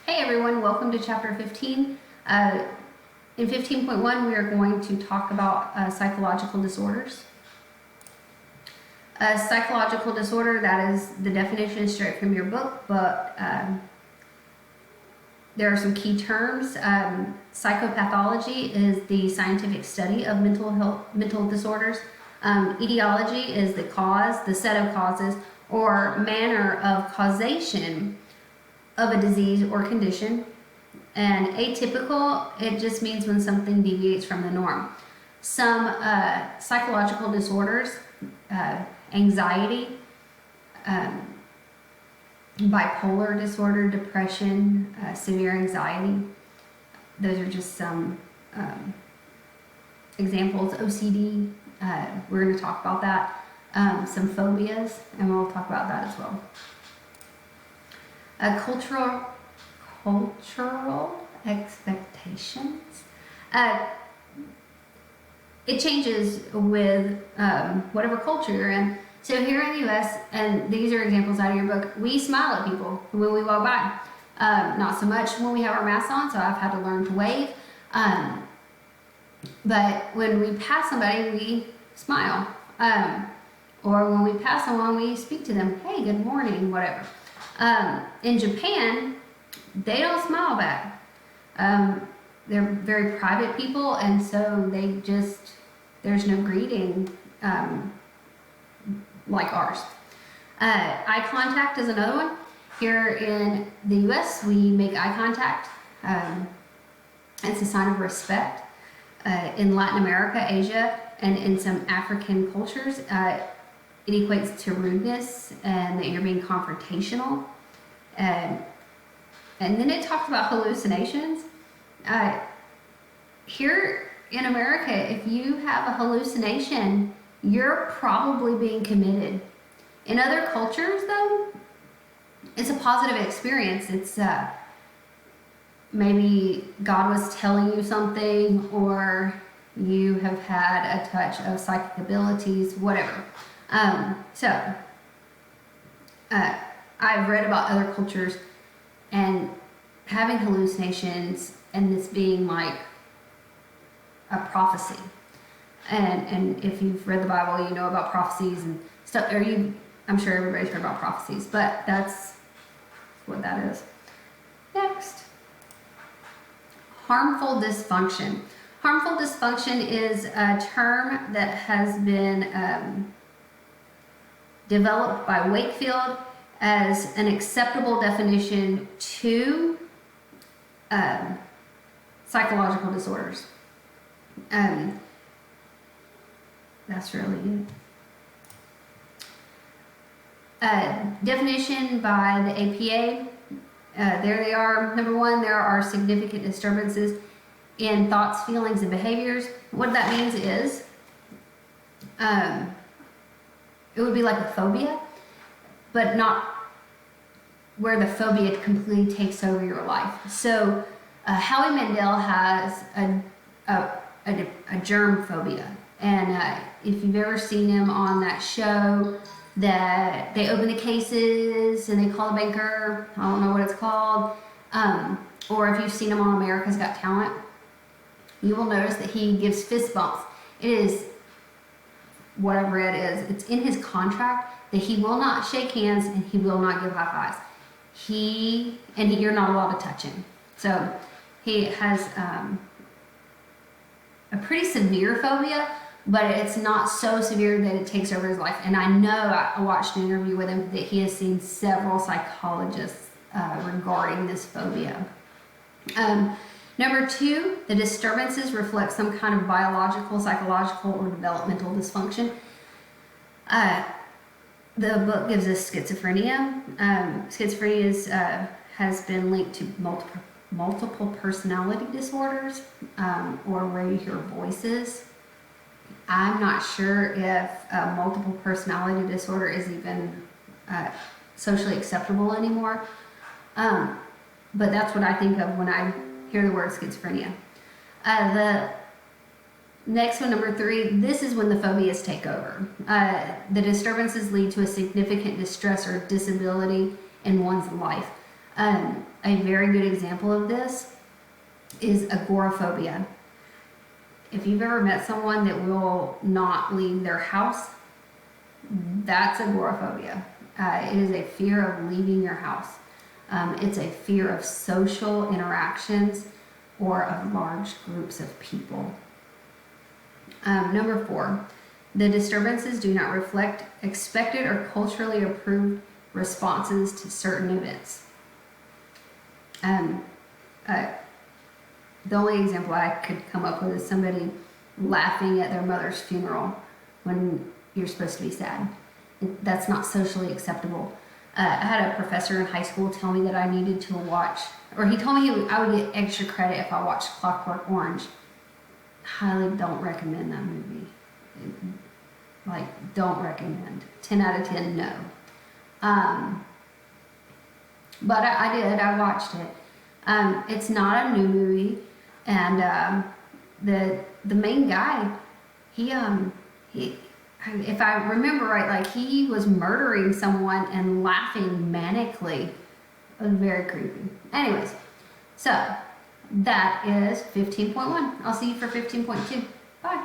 Hey everyone, welcome to chapter 15. In 15.1 we are going to talk about psychological disorders. A psychological disorder, that is the definition straight from your book, but there are some key terms. Psychopathology is the scientific study of mental disorders. Etiology is the cause, the set of causes, or manner of causation of a disease or condition. And atypical, it just means when something deviates from the norm. Some psychological disorders, anxiety, bipolar disorder, depression, severe anxiety, those are just some examples. OCD, we're going to talk about that. Some phobias, and we'll talk about that as well. Cultural expectations. It changes with whatever culture you're in. So here in the U.S., and these are examples out of your book, we smile at people when we walk by. Not so much when we have our masks on, so I've had to learn to wave. But when we pass somebody, we smile. Or when we pass someone, we speak to them, hey, good morning, whatever. In Japan, they don't smile back. They're very private people, and so there's no greeting like ours. Eye contact is another one. Here in the U.S., we make eye contact. It's a sign of respect. In Latin America, Asia, and in some African cultures, it equates to rudeness and that you're being confrontational. And then it talks about hallucinations. Here in America, if you have a hallucination, you're probably being committed. In other cultures, though, it's a positive experience. It's maybe God was telling you something, or you have had a touch of psychic abilities, whatever. I've read about other cultures and having hallucinations and this being like a prophecy. And if you've read the Bible, you know about prophecies and stuff. I'm sure everybody's heard about prophecies, but that's what that is. Next. Harmful dysfunction. Harmful dysfunction is a term that has been developed by Wakefield as an acceptable definition to psychological disorders. That's really it. Definition by the APA. There they are. Number one, there are significant disturbances in thoughts, feelings, and behaviors. What that means is it would be like a phobia, but not where the phobia completely takes over your life. So Howie Mandel has a germ phobia. And if you've ever seen him on that show that they open the cases and they call the banker, I don't know what it's called, or if you've seen him on America's Got Talent, you will notice that he gives fist bumps. It is, what I've read is, it's in his contract that he will not shake hands and he will not give high fives. You're not allowed to touch him. So he has a pretty severe phobia, but it's not so severe that it takes over his life. And I know I watched an interview with him that he has seen several psychologists regarding this phobia. Number two, the disturbances reflect some kind of biological, psychological, or developmental dysfunction. The book gives us schizophrenia. Schizophrenia has been linked to multiple personality disorders, or where you hear voices. I'm not sure if multiple personality disorder is even socially acceptable anymore, but that's what I think of when I hear the word schizophrenia. The next one, number three, this is when the phobias take over. The disturbances lead to a significant distress or disability in one's life. A very good example of this is agoraphobia. If you've ever met someone that will not leave their house, that's agoraphobia. It is a fear of leaving your house. It's a fear of social interactions or of large groups of people. Number 4, the disturbances do not reflect expected or culturally approved responses to certain events. The only example I could come up with is somebody laughing at their mother's funeral when you're supposed to be sad. That's not socially acceptable. I had a professor in high school tell me that I needed to watch, or he told me I would get extra credit if I watched Clockwork Orange. Highly don't recommend that movie. Don't recommend. 10 out of 10, no. But I did. I watched it. It's not a new movie, and the main guy, he if I remember right, he was murdering someone and laughing manically. It was very creepy. Anyways, so that is 15.1. I'll see you for 15.2. Bye.